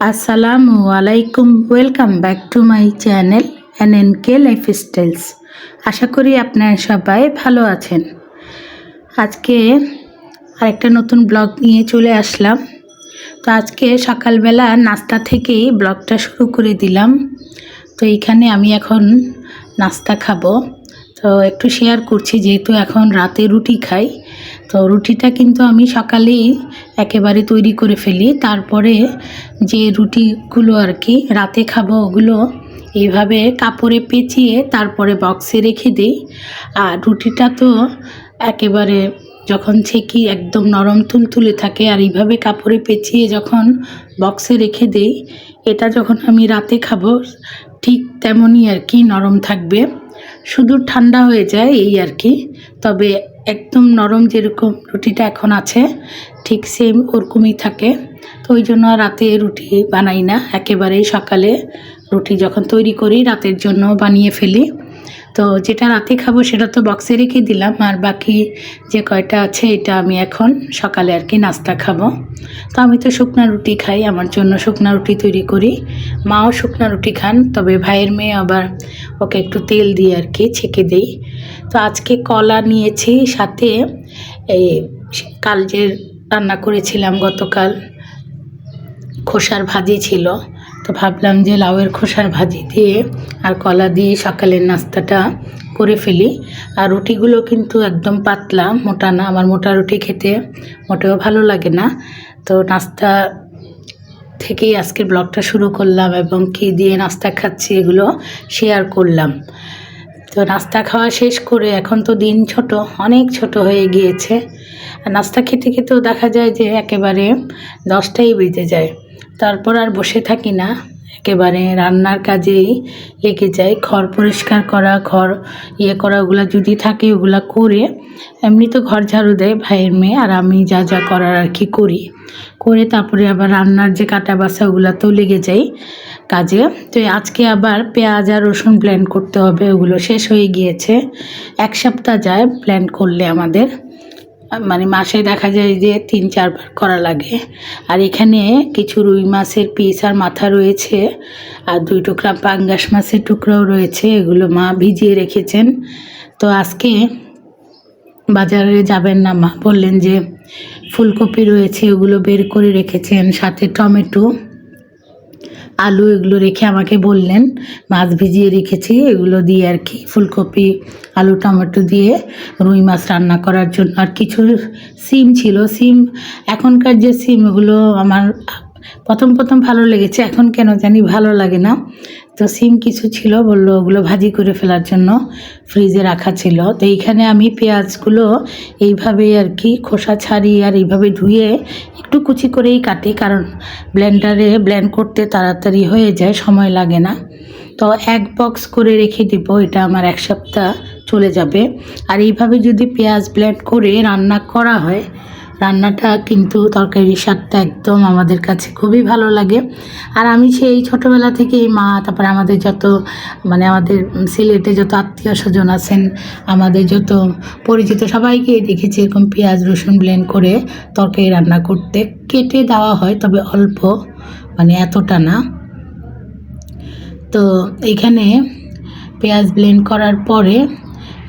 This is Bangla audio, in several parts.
আসসালামু আলাইকুম, welcome back to my channel NNK lifestyles. আশা করি আপনারা সবাই ভালো আছেন। আজকে আরেকটা নতুন ব্লগ নিয়ে চলে আসলাম। তো আজকে সকালবেলা নাস্তা থেকেই ব্লগটা শুরু করে দিলাম। তো এইখানে আমি এখন নাস্তা খাবো, তো একটু শেয়ার করছি যেহেতু এখন রাতে রুটি খাই। তো রুটিটা কিন্তু আমি সকালেই একেবারে তৈরি করে ফেলি, তারপরে যে রুটিগুলো আর কি রাতে খাবো ওগুলো এইভাবে কাপড়ে পেঁচিয়ে তারপরে বক্সে রেখে দিই। আর রুটিটা তো একেবারে যখন ছেঁকি একদম নরম তুলতুলে থাকে, আর এইভাবে কাপড়ে পেঁচিয়ে যখন বক্সে রেখে দিই, এটা যখন আমি রাতে খাবো ঠিক তেমনই আর কি নরম থাকবে, শুধু ঠান্ডা হয়ে যায় এই আর কি। তবে একদম নরম যেরকম রুটিটা এখন আছে ঠিক সেম ওরকমই থাকে। তো ওই জন্য রাতে রুটি বানাই না, একেবারেই সকালে রুটি যখন তৈরি করি রাতের জন্য বানিয়ে ফেলি। তো যেটা রাতে খাবো সেটা তো বক্সে রেখে দিলাম, আর বাকি যে কয়টা আছে এটা আমি এখন সকালে আর কি নাস্তা খাবো। তো আমি তো শুকনো রুটি খাই, আমার জন্য শুকনো রুটি তৈরি করি। মাও শুকনো রুটি খান, তবে ভাইয়ের মেয়ে আবার ওকে একটু তেল দিয়ে আর কি ছেঁকে দিই। তো আজকে কলা নিয়েছি, সাথে এই কাল যে রান্না করেছিলাম গতকাল খোসার ভাজি ছিল, তো ভাবলাম যে লাউয়ের খোসার ভাজি দিয়ে আর কলা দিয়ে সকালের নাস্তাটা করে ফেলি। আর রুটিগুলো কিন্তু একদম পাতলা, মোটা না। আমার মোটা রুটি খেতে মোটেও ভালো লাগে না। তো নাস্তা থেকেই আজকের ব্লগটা শুরু করলাম, এবং কী দিয়ে নাস্তা খাচ্ছি এগুলো শেয়ার করলাম। তো নাস্তা খাওয়া শেষ করে এখন তো দিন ছোট, অনেক ছোট হয়ে গিয়েছে। আর নাস্তা খেতে খেতেও দেখা যায় যে একেবারে 10টাই বেজে যায়। তারপর আর বসে থাকি না, একেবারে রান্নার কাজেই লেগে যাই। ঘর পরিষ্কার করা, ঘর করা, ওগুলো যদি থাকে ওগুলো করে, এমনি তো ঘর ঝাড়ু দেয় ভাইয়ের মেয়ে, আর আমি যা যা করার আর কি করি, করে তারপরে আবার রান্নার যে কাটা বাছা ওগুলো তো লেগে যাই কাজে। তো আজকে আবার পেঁয়াজ আর রসুন ব্লেন্ড করতে হবে, ওগুলো শেষ হয়ে গিয়েছে। 1 সপ্তাহ যায় ব্লেন্ড করলে আমাদের, মানে মাসে দেখা যায় যে 3-4 বার করা লাগে। আর এখানে কিছু রুই মাছের পিস আর মাথা রয়েছে, আর 2 টুকরা পাঙ্গাস মাছের টুকরাও রয়েছে, এগুলো মা ভিজিয়ে রেখেছেন। তো আজকে বাজারে যাবেন না, মা বললেন যে ফুলকপি রয়েছে ওগুলো বের করে রেখেছেন, সাথে টমেটো, আলু এগুলো রেখে আমাকে বললেন মাছ ভিজিয়ে রেখেছি, এগুলো দিয়ে আর কি ফুলকপি, আলু, টমেটো দিয়ে রুই মাছ রান্না করার জন্য। আর কিছু সিম ছিল, সিম এখনকার যে সিম ওগুলো আমার প্রথম ভালো লেগেছে, এখন কেন জানি ভালো লাগে না। তো সিম কিছু ছিল, বললো ওগুলো ভাজি করে ফেলার জন্য ফ্রিজে রাখা ছিল। তো এইখানে আমি পেঁয়াজগুলো এইভাবেই আর কি খোসা ছাড়িয়ে আর এইভাবে ধুয়ে একটু কুচি করেই কাটি, কারণ ব্লেন্ডারে ব্লেন্ড করতে তাড়াতাড়ি হয়ে যায়, সময় লাগে না। তো 1 বক্স করে রেখে দেবো, এটা আমার 1 সপ্তাহ চলে যাবে। আর এইভাবে যদি পেঁয়াজ ব্লেন্ড করে রান্না করা হয়, রান্নাটা কিন্তু তরকারির স্বাদটা একদম আমাদের কাছে খুবই ভালো লাগে। আর আমি সেই ছোটোবেলা থেকেই মা, তারপরে আমাদের যত মানে আমাদের সিলেটে যত আত্মীয় স্বজন আছেন, আমাদের যত পরিচিত সবাইকে দেখেছি এরকম পেঁয়াজ রসুন ব্লেন্ড করে তরকারি রান্না করতে। কেটে দেওয়া হয় তবে অল্প, মানে এতটা না। তো এইখানে পেঁয়াজ ব্লেন্ড করার পরে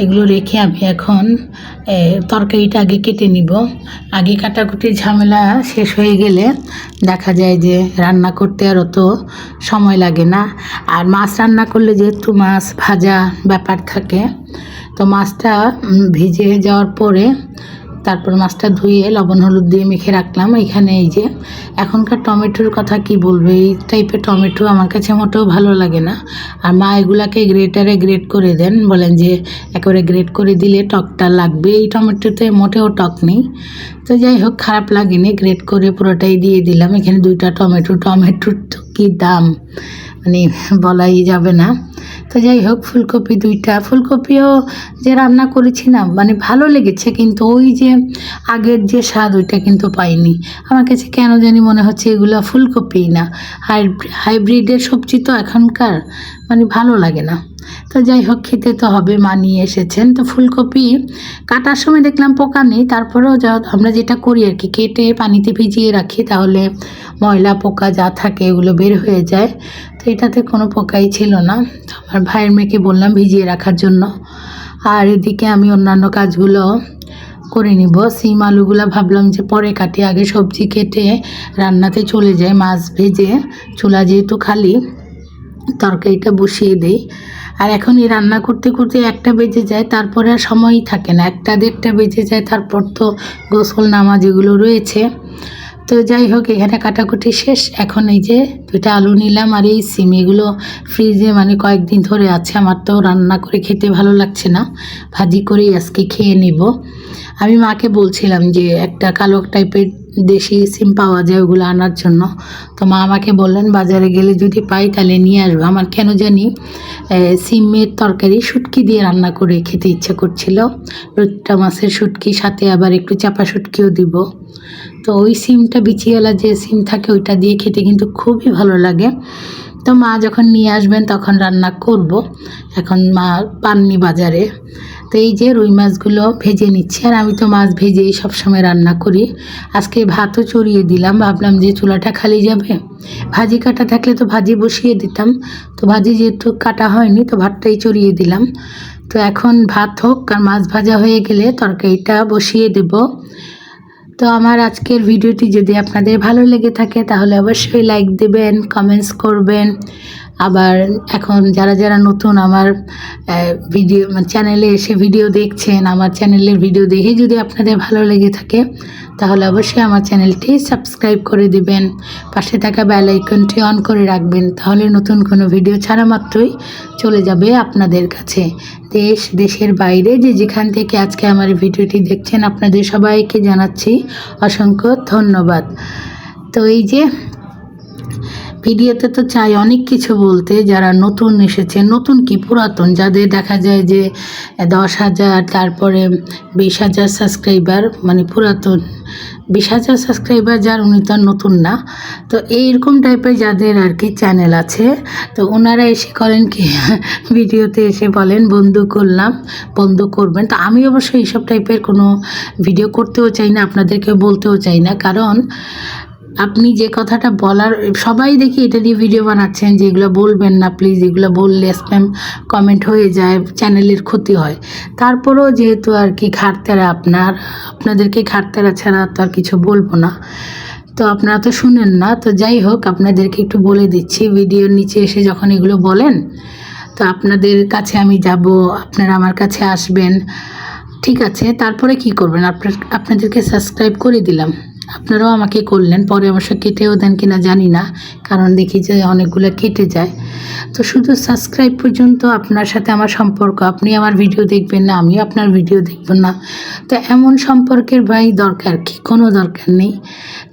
এগুলো রেখে আমি এখন তরকারিটা আগে কেটে নিব। আগে কাটাকুটির ঝামেলা শেষ হয়ে গেলে দেখা যায় যে রান্না করতে আর অত সময় লাগে না। আর মাছ রান্না করলে যেহেতু মাছ ভাজা ব্যাপার থাকে, তো মাছটা ভিজে যাওয়ার পরে তারপর মাছটা ধুয়ে লবণ হলুদ দিয়ে মেখে রাখলাম। এখানে এই যে এখনকার টমেটোর কথা কি বলবো, এই টাইপের টমেটো আমার কাছে মোটেও ভালো লাগে না। আর মা এগুলাকে গ্রেটারে গ্রেট করে দেন, বলেন যে একেবারে গ্রেট করে দিলে টকটা লাগবে, এই টমেটোতে মোটেও টক নেই। তো যাই হোক, খারাপ লাগেনি, গ্রেট করে পুরোটাই দিয়ে দিলাম। এখানে 2টা টমেটোর তো কী দাম, মানে বলাই যাবে না। তো যাই হোক, ফুলকপি 2টা, ফুলকপিও যে রান্না করেছি না, মানে ভালো লেগেছে, কিন্তু ওই যে আগের যে স্বাদ ওইটা কিন্তু পাইনি। আমার কাছে কেন জানি মনে হচ্ছে এগুলো ফুলকপি না, হাইব্রিডের সবজি তো এখনকার মানে ভালো লাগে না। তো যাই হোক, খেতে তো হবে, মা নিয়ে এসেছেন। তো ফুলকপি কাটার সময় দেখলাম পোকা নেই, তারপরেও আমরা যেটা করি আর কি, কেটে পানিতে ভিজিয়ে রাখি, তাহলে ময়লা পোকা যা থাকে এগুলো বের হয়ে যায়। তো এটাতে কোনো পোকাই ছিল না। তো আমার ভাইয়ের মেয়েকে বললাম ভিজিয়ে রাখার জন্য। আর এদিকে আমি অন্যান্য কাজগুলো করে নিব। সিম আলুগুলো ভাবলাম যে পরে কাটি, আগে সবজি কেটে রান্নাতে চলে যায়, মাছ ভেজে চুলা যেহেতু খালি, তরকারিটা বসিয়ে দেই। আর এখন এই রান্না করতে করতে 1টা বেজে যায়, তারপরে আর সময়ই থাকে না, 1টা 1:30টা বেজে যায়। তারপর তো গোসল নামাজ এগুলো রয়েছে। তো যাই হোক, এখানে কাটাকুটি শেষ। এখন এই যে 2টা আলু নিলাম, আর এই সিম, এগুলো ফ্রিজে মানে কয়েকদিন ধরে আছে। আমার তো রান্না করে খেতে ভালো লাগছে না, ভাজি করেই আজকে খেয়ে নিব। আমি মাকে বলছিলাম যে একটা কালো টাইপের দেশি সিম পাওয়া যায়, ওগুলো আনার জন্য। তো মা আমাকে বললেন বাজারে গেলে যদি পাই তাহলে নিয়ে আসবো। আমার কেন জানি সিমের তরকারি শুটকি দিয়ে রান্না করে খেতে ইচ্ছা করছিল, রুট্টা মাছের শুটকি, সাথে আবার একটু চাপা শুটকিও দিব। তো ওই সিমটা, বিচিওয়ালা যে সিম থাকে, ওইটা দিয়ে খেতে কিন্তু খুবই ভালো লাগে। তো মা যখন নিয়ে আসবেন তখন রান্না করব। এখন মা পাননি বাজারে। তো এই যে রুই মাছগুলো ভেজে নিচ্ছি, আর আমি তো মাছ ভেজেই সবসময় রান্না করি। আজকে ভাতও চড়িয়ে দিলাম, ভাবলাম যে চুলাটা খালি যাবে, ভাজি কাটা থাকলে তো ভাজি বসিয়ে দিতাম। তো ভাজি যেহেতু কাটা হয়নি, তো ভাতটাই চড়িয়ে দিলাম। তো এখন ভাত হোক, আর মাছ ভাজা হয়ে গেলে তরকারিটা বসিয়ে দেব। তো আমার আজকের ভিডিওটি যদি আপনাদের ভালো লেগে থাকে তাহলে অবশ্যই লাইক দেবেন, কমেন্টস করবেন। আবার এখন যারা যারা নতুন আমার ভিডিও চ্যানেলে এসে ভিডিও দেখছেন, আমার চ্যানেলের ভিডিও দেখে যদি আপনাদের ভালো লেগে থাকে তাহলে অবশ্যই আমার চ্যানেলটি সাবস্ক্রাইব করে দিবেন, পাশে থাকা বেল আইকনটি অন করে রাখবেন, তাহলে নতুন কোনো ভিডিও ছাড়া মাত্রই চলে যাবে আপনাদের কাছে। দেশ দেশের বাইরে যে যেখান থেকে আজকে আমার ভিডিওটি দেখছেন, আপনাদের সবাইকে জানাচ্ছি অসংখ্য ধন্যবাদ। তো এই যে ভিডিওতে তো চাই অনেক কিছু বলতে, যারা নতুন এসেছে, নতুন কি পুরাতন, যাদের দেখা যায় যে 10,000 তারপরে 20,000 সাবস্ক্রাইবার, মানে পুরাতন 20,000 সাবস্ক্রাইবার যার, উনি তো নতুন না। তো এইরকম টাইপের যাদের আর কি চ্যানেল আছে, তো ওনারা এসে করেন কি ভিডিওতে এসে বলেন বন্ধু করলাম, বন্ধ করবেন। তো আমি অবশ্যই এইসব টাইপের কোনো ভিডিও করতেও চাই না, আপনাদেরকে বলতেও চাই না, কারণ আপনি যে কথাটা বলার, সবাই দেখি এটা দিয়ে ভিডিও বানাচ্ছেন যে এগুলো বলবেন না প্লিজ, এগুলো বললে স্প্যাম কমেন্ট হয়ে যায়, চ্যানেলের ক্ষতি হয়। তারপরেও যেহেতু আর কি ঘাটতেরা, আপনাদেরকে ঘাটতেরা ছাড়া তো আর কিছু বলবো না, তো আপনারা তো শুনেন না। তো যাই হোক, আপনাদেরকে একটু বলে দিচ্ছি, ভিডিওর নিচে এসে যখন এগুলো বলেন, তো আপনাদের কাছে আমি যাব, আপনারা আমার কাছে আসবেন, ঠিক আছে। তারপরে কি করবেন, আপনাদেরকে সাবস্ক্রাইব করে দিলাম, আপনারাও আমাকে করলেন, পরে অবশ্য কেটেও দেন কিনা জানি না, কারণ দেখি যে অনেকগুলো কেটে যায়। তো শুধু সাবস্ক্রাইব পর্যন্ত আপনার সাথে আমার সম্পর্ক, আপনি আমার ভিডিও দেখবেন না, আমিও আপনার ভিডিও দেখব না, তো এমন সম্পর্কের ভাই দরকার কি, কোনো দরকার নেই।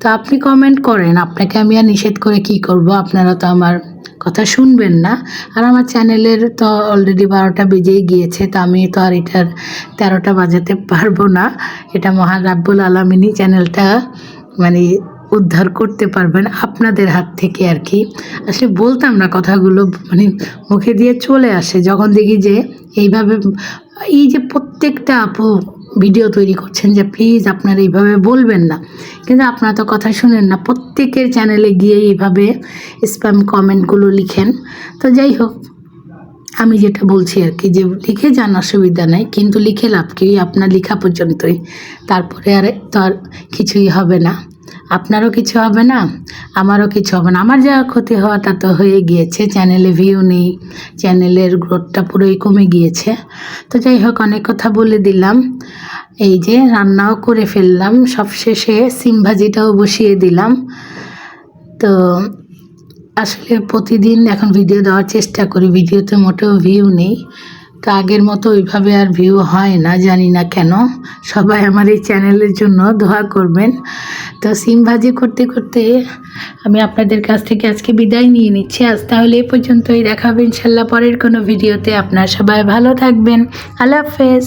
তো আপনি কমেন্ট করেন, আপনাকে আমি আর নিষেধ করে কি করব, আপনারা তো আমার কথা শুনবেন না। আর আমার চ্যানেলের তো অলরেডি 12টা বেজেই গিয়েছে, তো আমি তো আর এটার 13টা বাজাতে পারবো না। এটা মহান রাব্বুল আলামিনই চ্যানেলটা মানে উদ্ধার করতে পারবেন আপনাদের হাত থেকে আর কি। আসলে বলতাম না কথাগুলো, মানে মুখে দিয়ে চলে আসে যখন দেখি যে এইভাবে, এই যে প্রত্যেকটা আপু ভিডিও তৈরি করছেন যে প্লিজ আপনারা এইভাবে বলবেন না, কিন্তু আপনারা তো কথা শুনেন না, প্রত্যেকের চ্যানেলে গিয়ে এইভাবে স্প্যাম কমেন্টগুলো লিখেন। তো যাই হোক, আমি যেটা বলছি আর কি, যে লিখে যান, অসুবিধা নেই, কিন্তু লিখে লাভ কি, আপনার লেখা পর্যন্তই, তারপরে আর তো আর কিছুই হবে না, আপনারও কিছু হবে না, আমারও কিছু হবে না। আমার যা ক্ষতি হওয়া তা তো হয়ে গিয়েছে, চ্যানেলে ভিউ নেই, চ্যানেলের গ্রোথটা পুরোই কমে গিয়েছে। তো যাই হোক, অনেক কথা বলে দিলাম, এই যে রান্নাও করে ফেললাম, সবশেষে সিম ভাজিটাও বসিয়ে দিলাম। তো আসলে প্রতিদিন এখন ভিডিও দেওয়ার চেষ্টা করি, ভিডিওতে মোটেও ভিউ নেই, তো আগের মতো ওইভাবে আর ভিউ হয় না, জানি না কেন। সবাই আমার এই চ্যানেলের জন্য দোয়া করবেন। তো সিম ভাজি করতে করতে আমি আপনাদের কাছ থেকে আজকে বিদায় নিয়ে নিচ্ছি। আজ তাহলে এই পর্যন্তই, দেখা হবে ইনশাল্লাহ পরের কোনো ভিডিওতে। আপনারা সবাই ভালো থাকবেন, আল্লাহ হাফেজ।